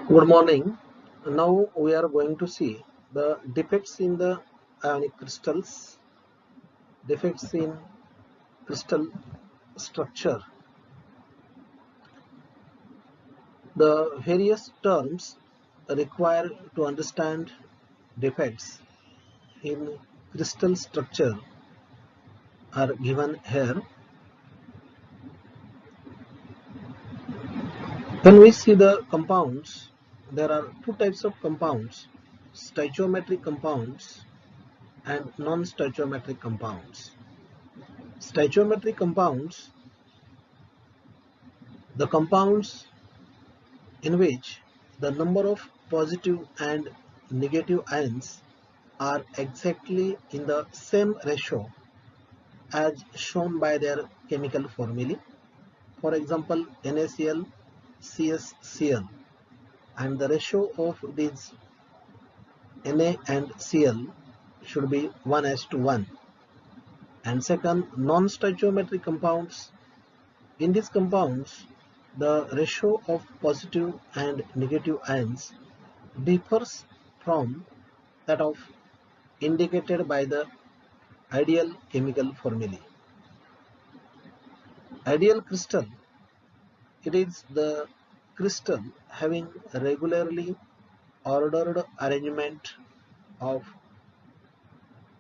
Good morning. Now we are going to see the defects in the ionic crystals, defects in crystal structure. The various terms required to understand defects in crystal structure are given here. When we see the compounds, there are two types of compounds: stoichiometric compounds and non-stoichiometric compounds. Stoichiometric compounds, the compounds in which the number of positive and negative ions are exactly in the same ratio as shown by their chemical formulae. For example, NaCl, CsCl, and the ratio of these Na and Cl should be 1:1. And second, non-stoichiometric compounds. In these compounds, the ratio of positive and negative ions differs from that of indicated by the ideal chemical formulae. Ideal crystal, it is the crystal having a regularly ordered arrangement of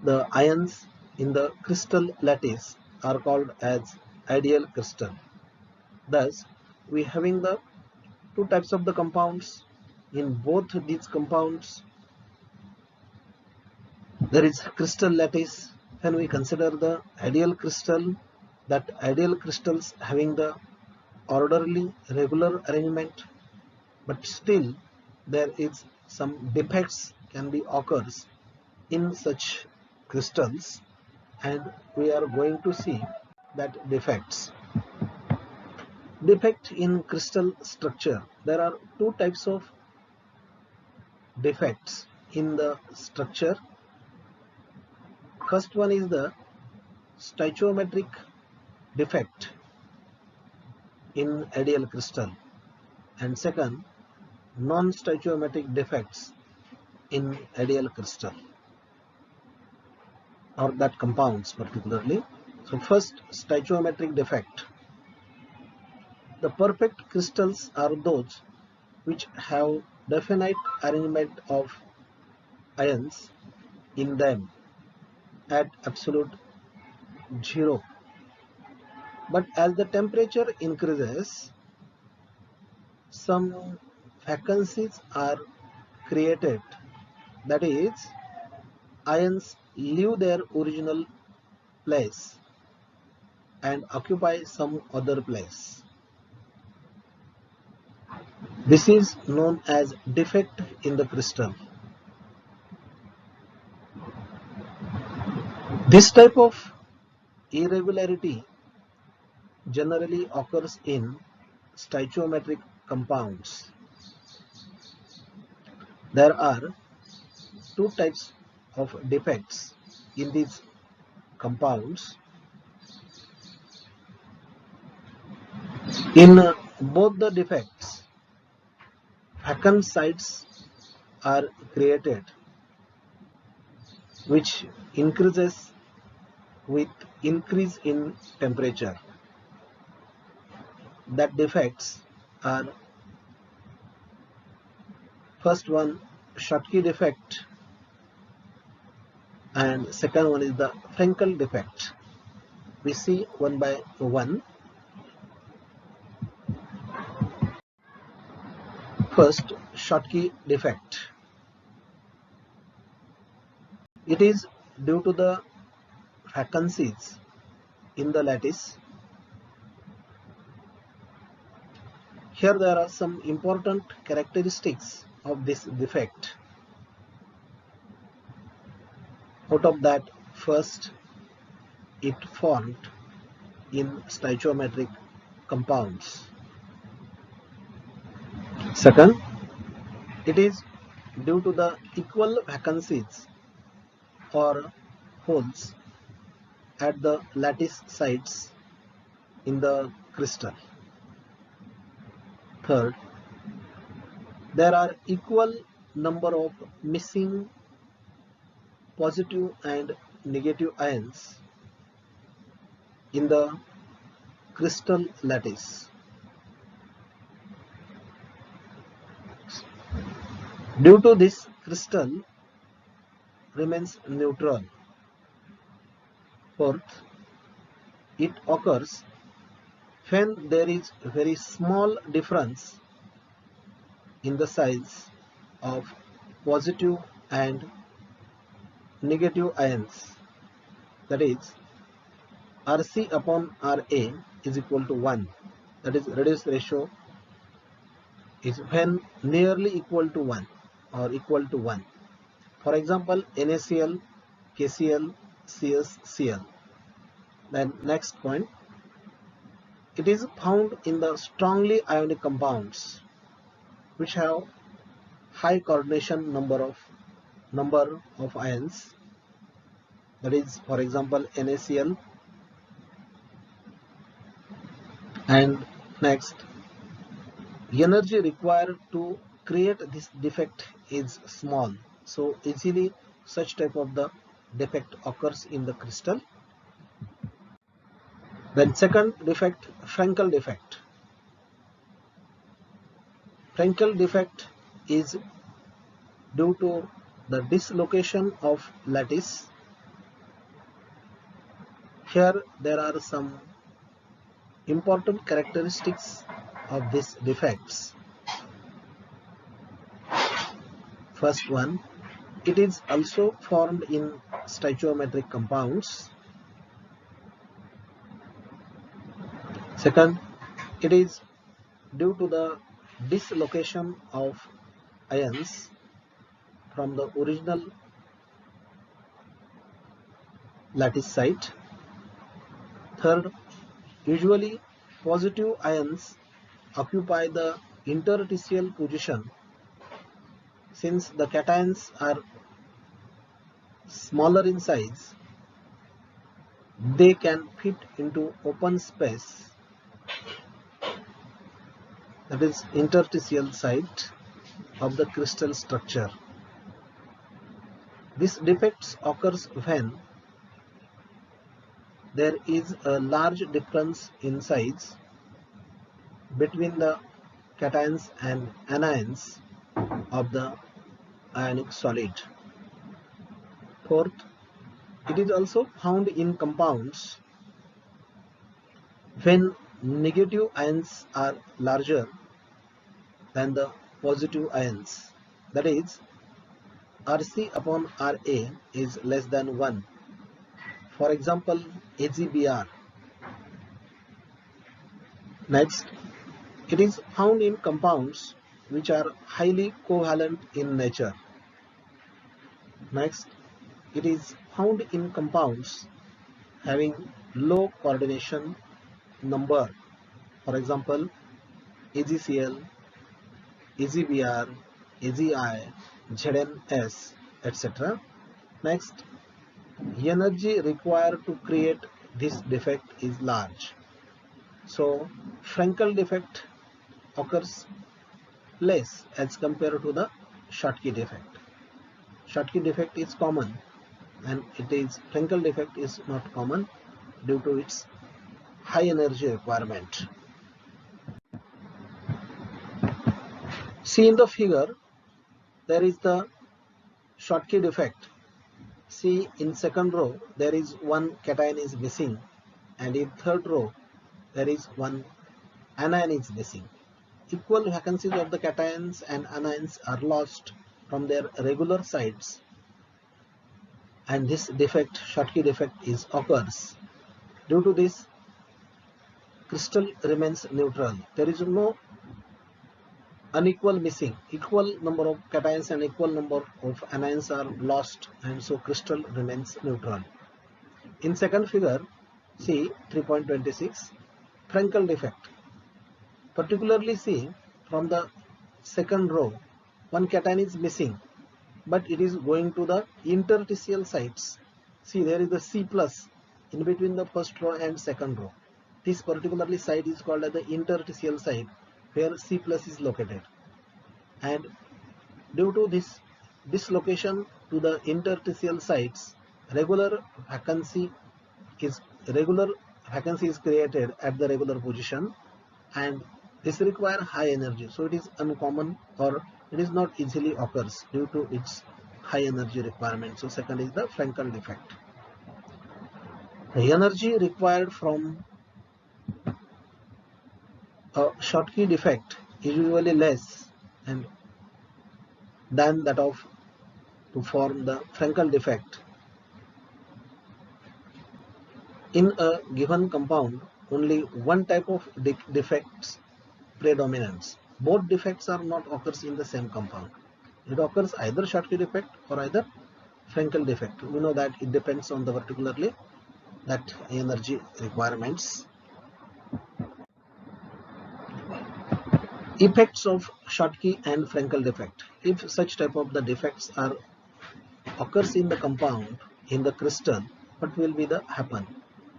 the ions in the crystal lattice are called as ideal crystal. Thus, we having the two types of the compounds. In both these compounds, there is crystal lattice. When we consider the ideal crystal, that ideal crystals having the orderly regular arrangement, but still there is some defects can be occurs in such crystals, and we are going to see that defects. Defect in crystal structure, there are two types of defects in the structure. First one is the stoichiometric defect in ideal crystal, and second, non-stoichiometric defects in ideal crystal, or that compounds particularly. So first, stoichiometric defect. The perfect crystals are those which have definite arrangement of ions in them at absolute zero. But as the temperature increases, some vacancies are created. That is, ions leave their original place and occupy some other place. This is known as defect in the crystal. This type of irregularity generally occurs in stoichiometric compounds. There are two types of defects in these compounds. In both the defects, vacant sites are created, which increases with increase in temperature. That defects are, first one, Schottky defect, and second one is the Frenkel defect. We see one by one. First, Schottky defect. It is due to the vacancies in the lattice. Here there are some important characteristics of this defect. Out of that, first, it formed in stoichiometric compounds. Second, it is due to the equal vacancies or holes at the lattice sites in the crystal. Third, there are equal number of missing positive and negative ions in the crystal lattice. Due to this, crystal remains neutral. Fourth, it occurs when there is very small difference in the size of positive and negative ions, that is Rc upon Ra is equal to 1, that is reduced ratio is when nearly equal to 1 or equal to 1. For example, NaCl, KCl, CS, Cl. Then next point, it is found in the strongly ionic compounds which have high coordination number of ions, that is for example NaCl. And next, energy required to create this defect is small, so easily such type of the defect occurs in the crystal. Then second defect, Frankel defect. Frankel defect is due to the dislocation of lattice. Here there are some important characteristics of these defects. First one, it is also formed in stoichiometric compounds. Second, it is due to the dislocation of ions from the original lattice site. Third, usually positive ions occupy the interstitial position. Since the cations are smaller in size, they can fit into open space, that is interstitial site of the crystal structure. This defect occurs when there is a large difference in size between the cations and anions of the ionic solid. Fourth, it is also found in compounds when negative ions are larger than the positive ions, that is Rc upon Ra is less than 1. For example, AgBr. Next, it is found in compounds which are highly covalent in nature. Next, it is found in compounds having low coordination number. For example, AgCl, AgBr, AgI, ZnS, etc. Next, energy required to create this defect is large. So Frankel defect occurs less as compared to the Schottky defect. Schottky defect is common, and Frankel defect is not common due to its high energy requirement. See in the figure, there is the Schottky defect. See in second row there is one cation is missing, and in third row there is one anion is missing. Equal vacancies of the cations and anions are lost from their regular sites, and this defect, Schottky defect, occurs. Due to this, crystal remains neutral. There is no unequal missing. Equal number of cations and equal number of anions are lost, and so crystal remains neutral. In second figure, see 3.26, Frankel defect. Particularly see from the second row, one cation is missing, but it is going to the interstitial sites. See, there is the C plus in between the first row and second row. This particularly site is called as the interstitial site, where C plus is located. and due to this dislocation to the interstitial sites, regular vacancy is regular vacancy is created at the regular position, and this require high energy, so it is uncommon or it is not easily occurs due to its high energy requirement. So second is the Frankel defect. The energy required from a Schottky defect is usually less and than that of to form the Frankel defect. In a given compound, only one type of defects predominates. Both defects are not occurs in the same compound. It occurs either Schottky defect or either Frankel defect. We know that it depends on the particularly that energy requirements. Effects of Schottky and Frankel defect. If such type of the defects are occurs in the compound, in the crystal, what will be the happen?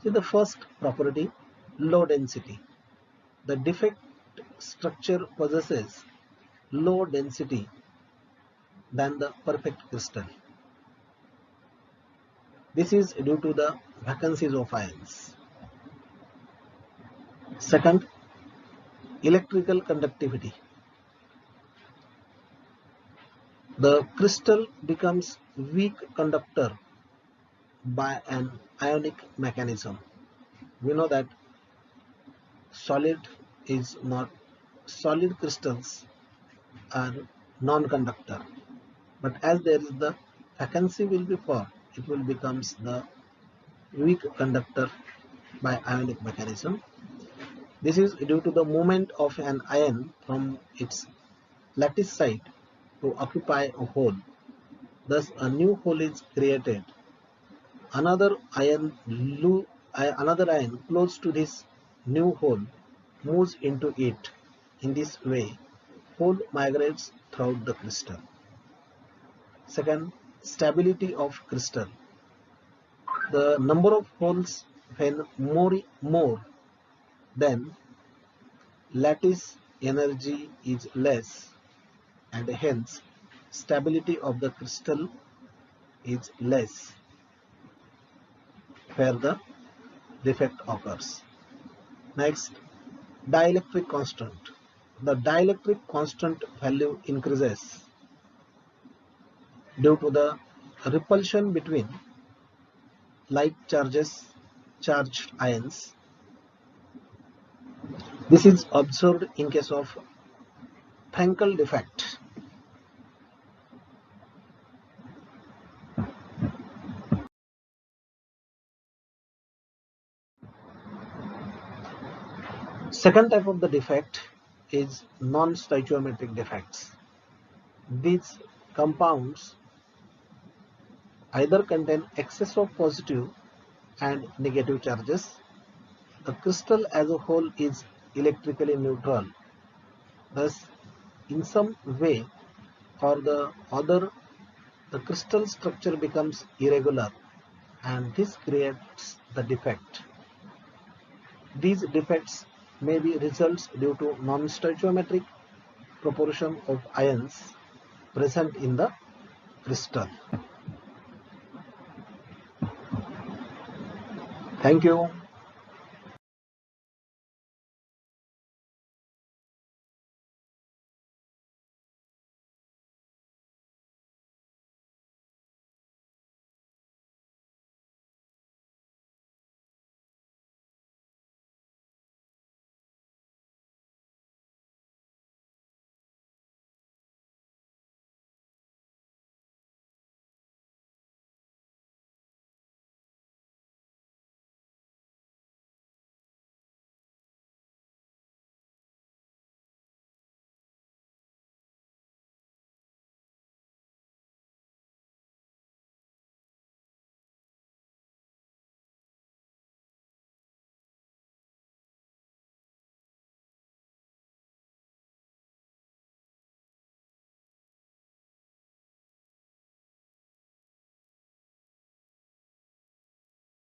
See the first property, low density. The defect structure possesses low density than the perfect crystal. This is due to the vacancies of ions. Second, electrical conductivity. The crystal becomes weak conductor by an ionic mechanism. We know that solid crystals are non-conductor, but as there is the vacancy will be formed, it will becomes the weak conductor by ionic mechanism. This is due to the movement of an ion from its lattice site to occupy a hole. Thus a new hole is created. Another ion close to this new hole moves into it. In this way, hole migrates throughout the crystal. Second, stability of crystal. The number of holes when more then lattice energy is less, and hence stability of the crystal is less where the defect occurs. Next, dielectric constant. The dielectric constant value increases due to the repulsion between charged ions. This is observed in case of Frankel defect. Second type of the defect is non-stoichiometric defects. These compounds either contain excess of positive and negative charges. The crystal as a whole is electrically neutral. Thus, in some way or the other, the crystal structure becomes irregular, and this creates the defect. These defects may be results due to non-stoichiometric proportion of ions present in the crystal. Thank you.